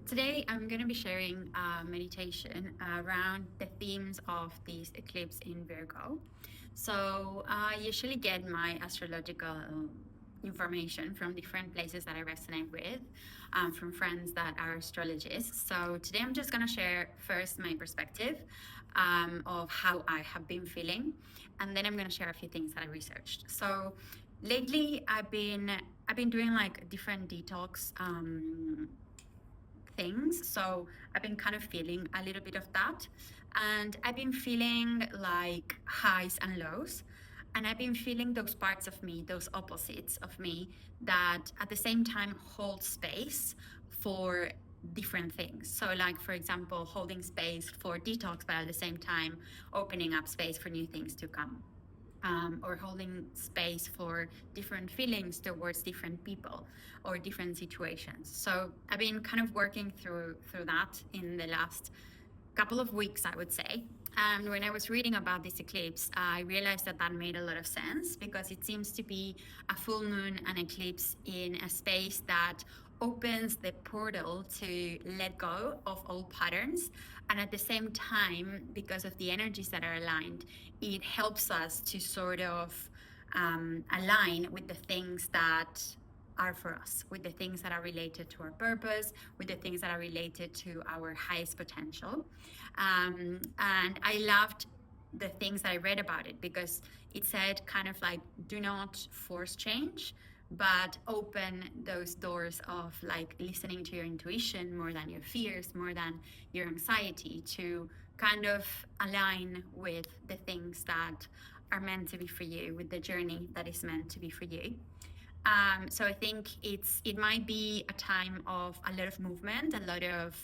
Today, I'm going to be sharing a meditation around the themes of this eclipse in Virgo. So, I usually get my astrological information from different places that I resonate with, from friends that are astrologists. So, today, I'm just going to share first my perspective of how I have been feeling, and then I'm going to share a few things that I researched. So, lately, I've been doing like different detox. Things. So I've been kind of feeling a little bit of that. And I've been feeling like highs and lows. And I've been feeling those parts of me, those opposites of me, that at the same time hold space for different things. So, like, for example, holding space for detox, but at the same time opening up space for new things to come. Or holding space for different feelings towards different people or different situations. So I've been kind of working through that in the last couple of weeks, I would say. And when I was reading about this eclipse, I realized that that made a lot of sense because it seems to be a full moon and eclipse in a space that opens the portal to let go of old patterns. And at the same time, because of the energies that are aligned, it helps us to sort of align with the things that are for us, with the things that are related to our purpose, with the things that are related to our highest potential. And I loved the things that I read about it because it said kind of like, do not force change, but open those doors of like listening to your intuition more than your fears, more than your anxiety, to kind of align with the things that are meant to be for you, with the journey that is meant to be for you. So I think it might be a time of a lot of movement, a lot of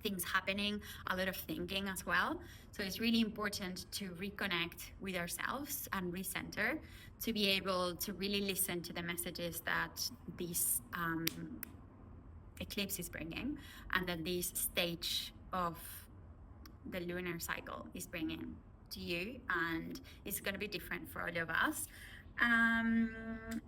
things happening, a lot of thinking as well. So it's really important to reconnect with ourselves and recenter to be able to really listen to the messages that this eclipse is bringing and that this stage of the lunar cycle is bringing to you, and it's going to be different for all of us. Um,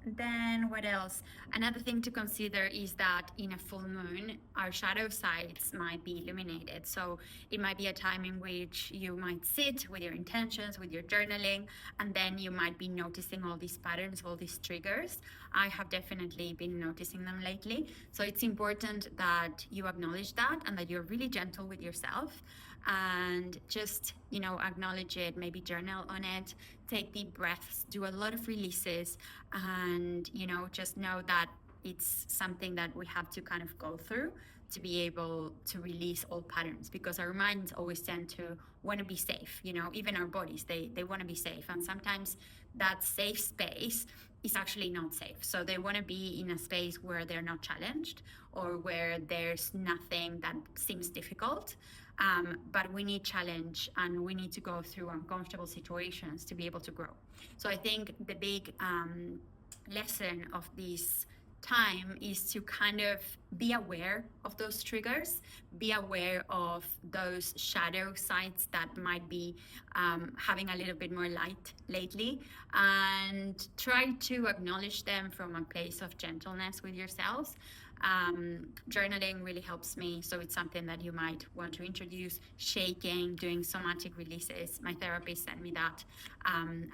then what else? Another thing to consider is that in a full moon, our shadow sides might be illuminated. So it might be a time in which you might sit with your intentions, with your journaling, and then you might be noticing all these patterns, all these triggers. I have definitely been noticing them lately. So it's important that you acknowledge that and that you're really gentle with yourself and just, acknowledge it, maybe journal on it, take deep breaths, do a lot of releases, and, just know that it's something that we have to kind of go through to be able to release old patterns, because our minds always tend to want to be safe. Even our bodies, they want to be safe, and sometimes that safe space is actually not safe. So they want to be in a space where they're not challenged or where there's nothing that seems difficult. But we need challenge and we need to go through uncomfortable situations to be able to grow. So I think the big lesson of this time is to kind of be aware of those triggers, be aware of those shadow sides that might be having a little bit more light lately, and try to acknowledge them from a place of gentleness with yourselves. Journaling really helps me, so it's something that you might want to introduce. Shaking, doing somatic releases. My therapist sent me that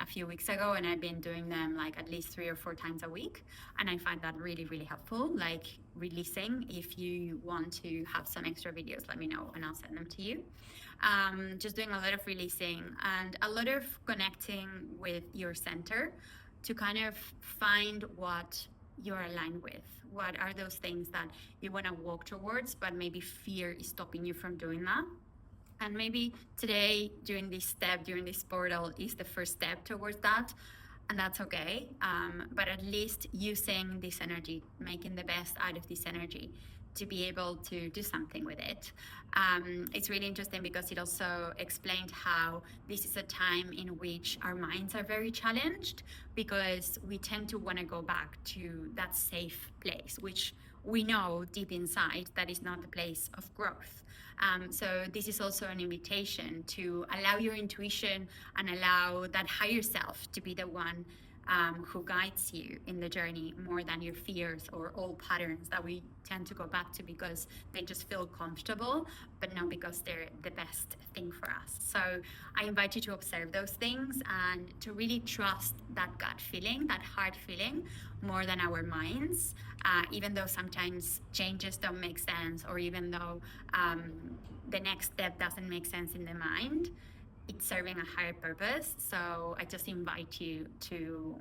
a few weeks ago, and I've been doing them like at least 3 or 4 times a week, and I find that really, really helpful. Like releasing. If you want to have some extra videos, let me know and I'll send them to you. Just doing a lot of releasing and a lot of connecting with your center to kind of find what you're aligned with. What are those things that you want to walk towards, but maybe fear is stopping you from doing that? And maybe today, during this portal, is the first step towards that. And that's okay. But at least using this energy, making the best out of this energy to be able to do something with it. It's really interesting because it also explained how this is a time in which our minds are very challenged because we tend to want to go back to that safe place, which we know deep inside that is not the place of growth. So this is also an invitation to allow your intuition and allow that higher self to be the one who guides you in the journey more than your fears or old patterns that we tend to go back to because they just feel comfortable, but not because they're the best thing for us. So I invite you to observe those things and to really trust that gut feeling, that heart feeling, more than our minds, even though sometimes changes don't make sense, or even though the next step doesn't make sense in the mind. It's serving a higher purpose. So I just invite you to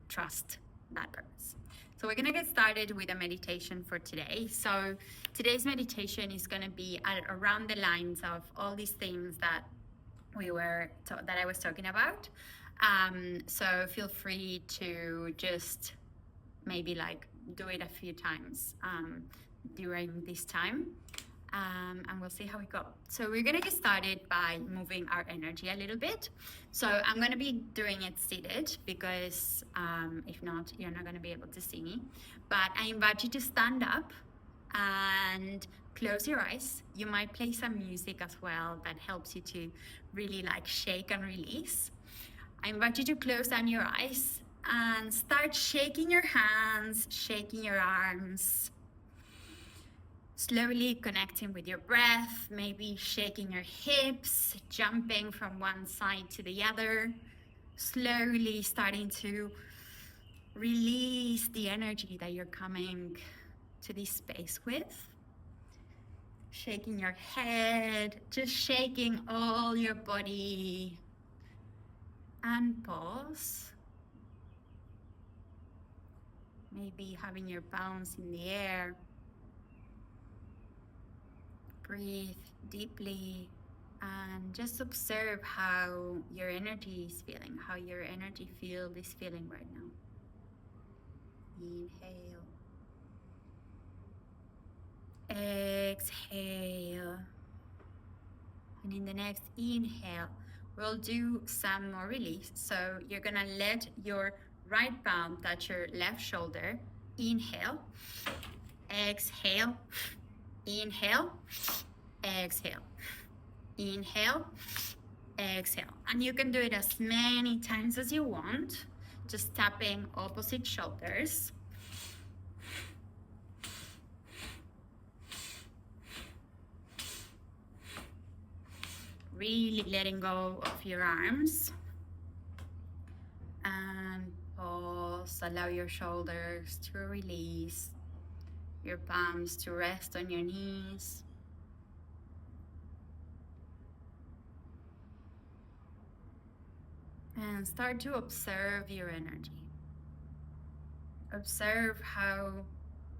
trust that purpose. So we're going to get started with a meditation for today. So today's meditation is going to be around the lines of all these things that that I was talking about. So feel free to just maybe like do it a few times during this time. And we'll see how we go. So we're going to get started by moving our energy a little bit. So I'm going to be doing it seated because if not, you're not going to be able to see me. But I invite you to stand up and close your eyes. You might play some music as well that helps you to really like shake and release. I invite you to close down your eyes and start shaking your hands, shaking your arms. Slowly connecting with your breath, maybe shaking your hips, jumping from one side to the other. Slowly starting to release the energy that you're coming to this space with. Shaking your head, just shaking all your body. And pause. Maybe having your palms in the air. Breathe deeply and just observe how your energy is feeling, how your energy field is feeling right now. Inhale. Exhale. And in the next inhale, we'll do some more release. So you're gonna let your right palm touch your left shoulder. Inhale. Exhale. Inhale. Exhale. Inhale, exhale. And you can do it as many times as you want, just tapping opposite shoulders. Really letting go of your arms. And pause, allow your shoulders to release, your palms to rest on your knees. And start to observe your energy. Observe how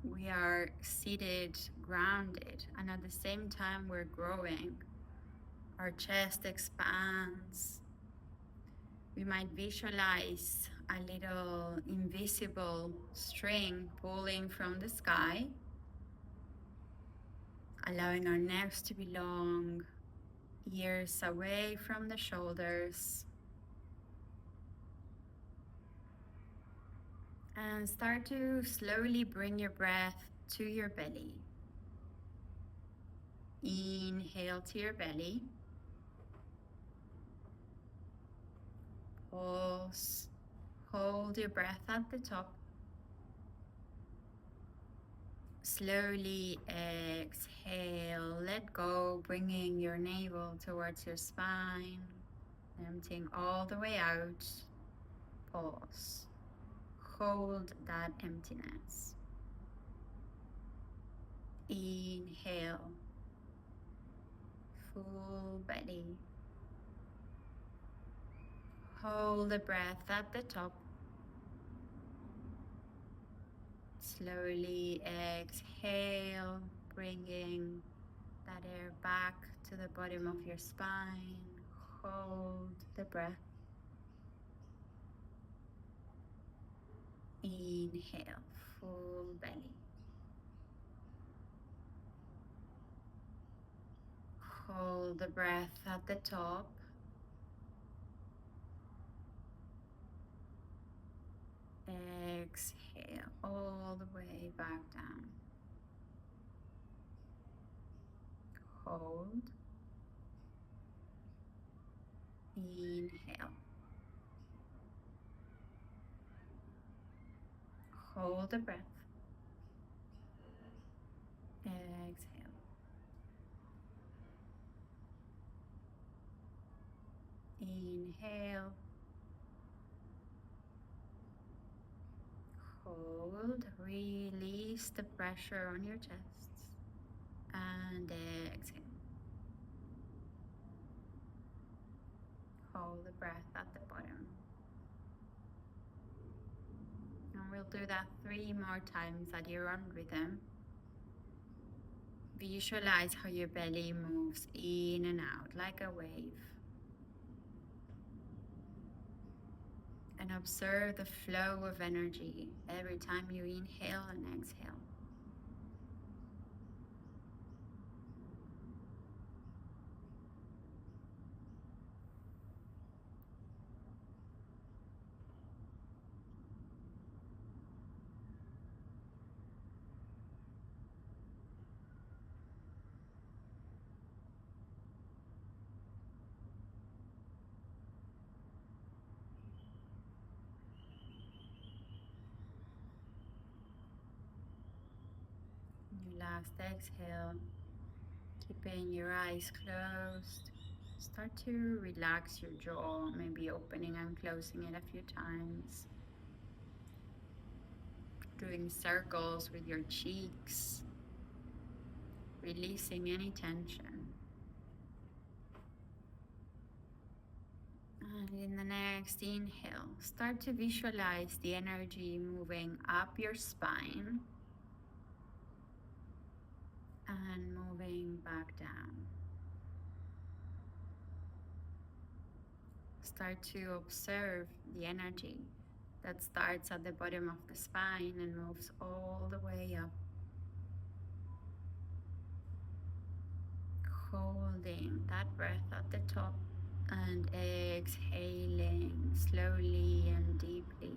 we are seated, grounded, and at the same time we're growing. Our chest expands. We might visualize a little invisible string pulling from the sky, allowing our necks to be long, ears away from the shoulders. And start to slowly bring your breath to your belly. Inhale to your belly. Pause. Hold your breath at the top. Slowly exhale. Let go, bringing your navel towards your spine. Emptying all the way out. Pause. Hold that emptiness. Inhale. Full belly. Hold the breath at the top. Slowly exhale, bringing that air back to the bottom of your spine. Hold the breath. Inhale, full belly. Hold the breath at the top. Exhale all the way back down. Hold. Inhale. Hold the breath. Exhale. Inhale. Hold. Release the pressure on your chest. And exhale. Hold the breath at the bottom. And we'll do that 3 more times at your own rhythm. Visualize how your belly moves in and out like a wave. And observe the flow of energy every time you inhale and exhale. Your last exhale, keeping your eyes closed. Start to relax your jaw, maybe opening and closing it a few times. Doing circles with your cheeks, releasing any tension. And in the next inhale, start to visualize the energy moving up your spine and moving back down. Start to observe the energy that starts at the bottom of the spine and moves all the way up. Holding that breath at the top and exhaling slowly and deeply.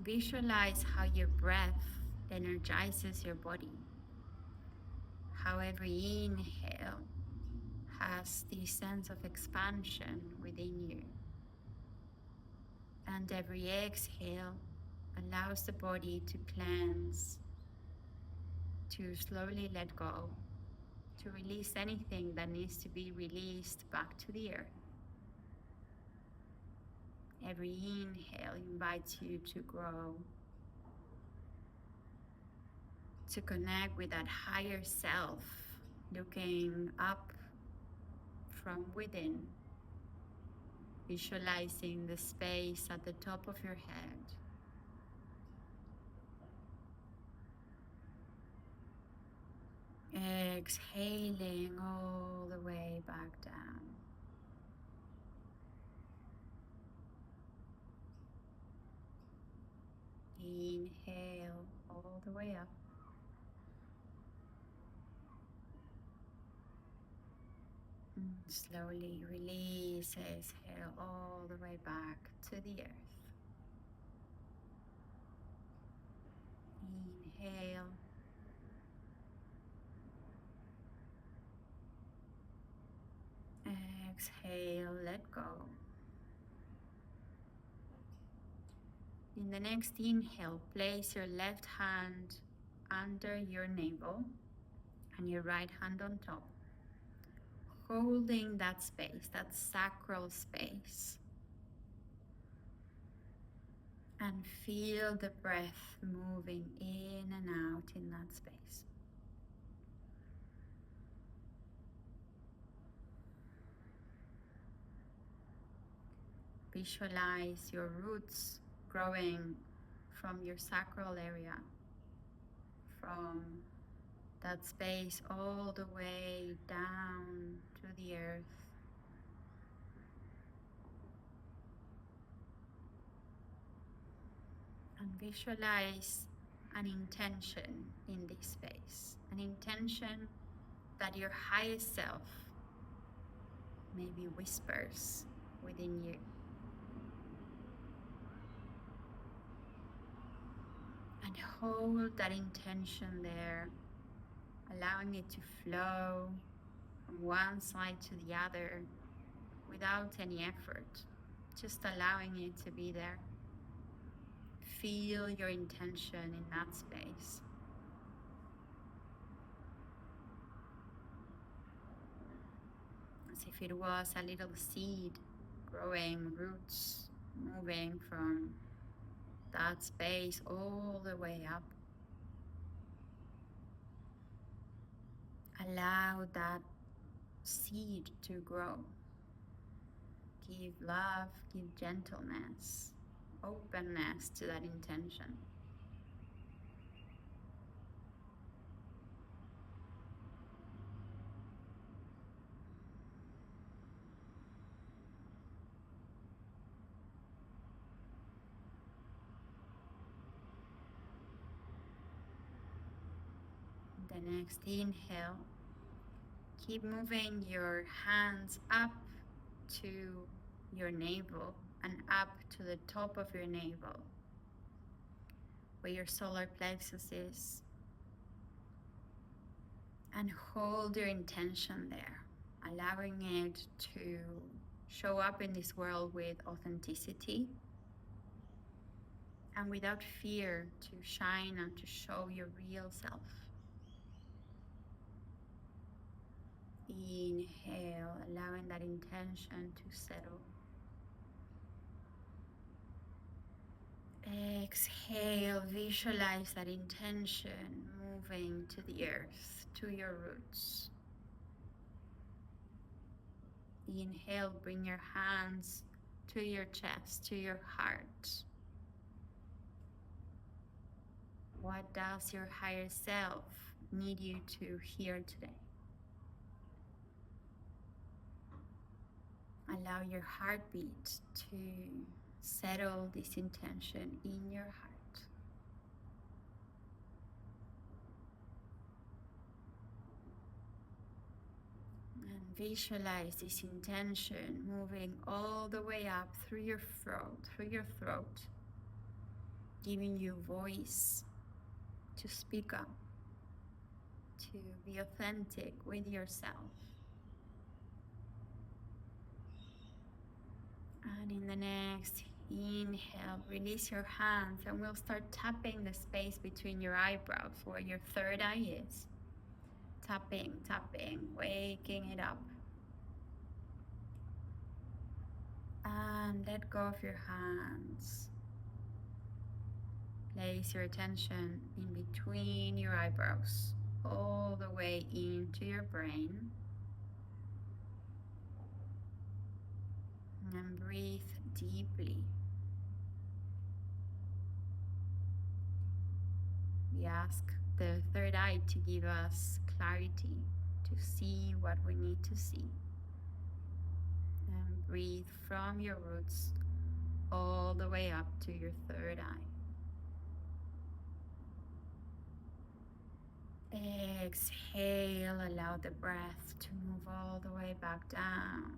Visualize how your breath energizes your body. How every inhale has this sense of expansion within you. And every exhale allows the body to cleanse, to slowly let go, to release anything that needs to be released back to the earth. Every inhale invites you to grow, to connect with that higher self, looking up from within, visualizing the space at the top of your head. Exhaling all the way back down. Inhale all the way up. And slowly release, exhale all the way back to the earth. Inhale. Exhale, let go. In the next inhale, place your left hand under your navel and your right hand on top, holding that space, that sacral space. And feel the breath moving in and out in that space. Visualize your roots growing from your sacral area, from that space all the way down to the earth. And visualize an intention in this space, an intention that your highest self maybe whispers within you. And hold that intention there, allowing it to flow from one side to the other without any effort, just allowing it to be there. Feel your intention in that space. As if it was a little seed growing roots, moving from that space all the way up. Allow that seed to grow. Give love, give gentleness, openness to that intention. The next inhale, keep moving your hands up to your navel and up to the top of your navel, where your solar plexus is, and hold your intention there, allowing it to show up in this world with authenticity and without fear, to shine and to show your real self. Inhale, allowing that intention to settle. Exhale, visualize that intention moving to the earth, to your roots. Inhale, bring your hands to your chest, to your heart. What does your higher self need you to hear today? Allow your heartbeat to settle this intention in your heart. And visualize this intention moving all the way up through your throat, giving you voice to speak up, to be authentic with yourself. And in the next inhale, release your hands and we'll start tapping the space between your eyebrows where your third eye is. Tapping, tapping, waking it up. And let go of your hands. Place your attention in between your eyebrows, all the way into your brain. And breathe deeply. We ask the third eye to give us clarity, to see what we need to see. And breathe from your roots all the way up to your third eye. Exhale, allow the breath to move all the way back down.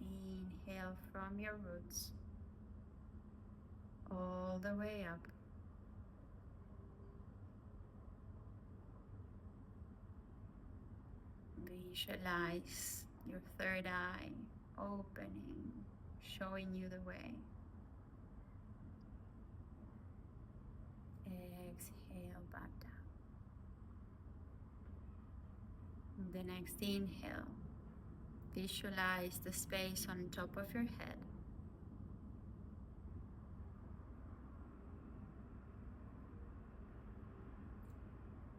Inhale from your roots all the way up. Visualize your third eye opening, showing you the way. Exhale back down. The next inhale, visualize the space on top of your head.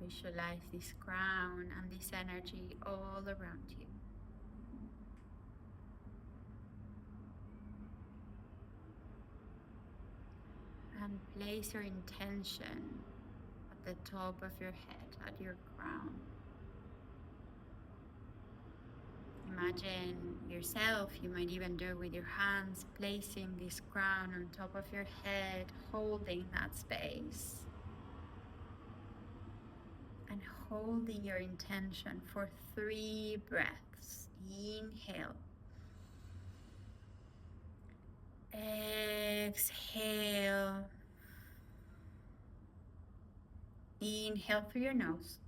Visualize this crown and this energy all around you. And place your intention at the top of your head, at your crown. Imagine yourself, you might even do it with your hands, placing this crown on top of your head, holding that space. And holding your intention for 3 breaths. Inhale. Exhale. Inhale through your nose.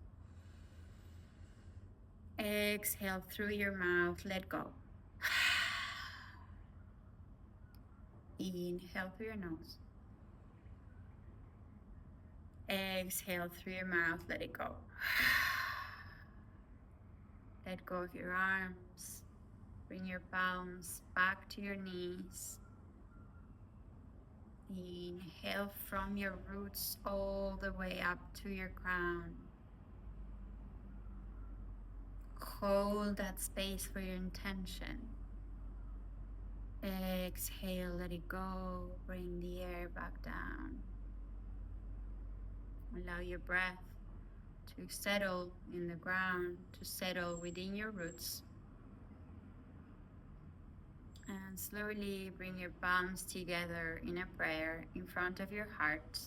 Exhale through your mouth, let go. Inhale through your nose. Exhale through your mouth, let it go. Let go of your arms. Bring your palms back to your knees. Inhale from your roots all the way up to your crown. Hold that space for your intention. Exhale, let it go. Bring the air back down. Allow your breath to settle in the ground, to settle within your roots. And slowly bring your palms together in a prayer in front of your heart.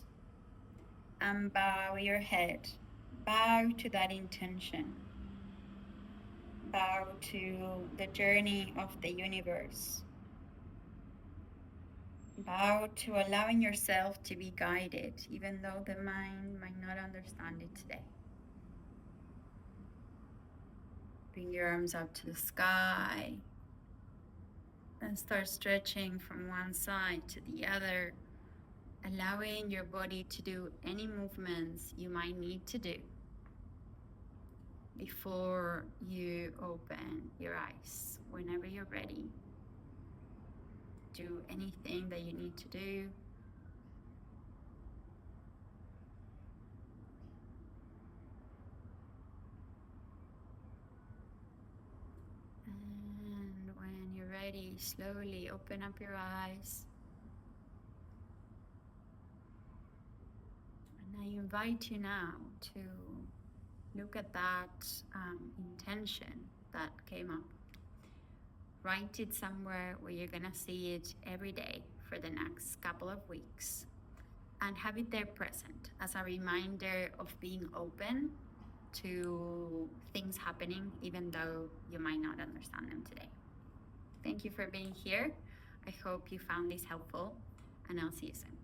And bow your head. Bow to that intention. Bow to the journey of the universe. Bow to allowing yourself to be guided, even though the mind might not understand it today. Bring your arms up to the sky and start stretching from one side to the other, allowing your body to do any movements you might need to do before you open your eyes. Whenever you're ready, do anything that you need to do. And when you're ready, slowly open up your eyes. And I invite you now to look at that intention that came up. Write it somewhere where you're gonna see it every day for the next couple of weeks. And have it there present as a reminder of being open to things happening, even though you might not understand them today. Thank you for being here. I hope you found this helpful, and I'll see you soon.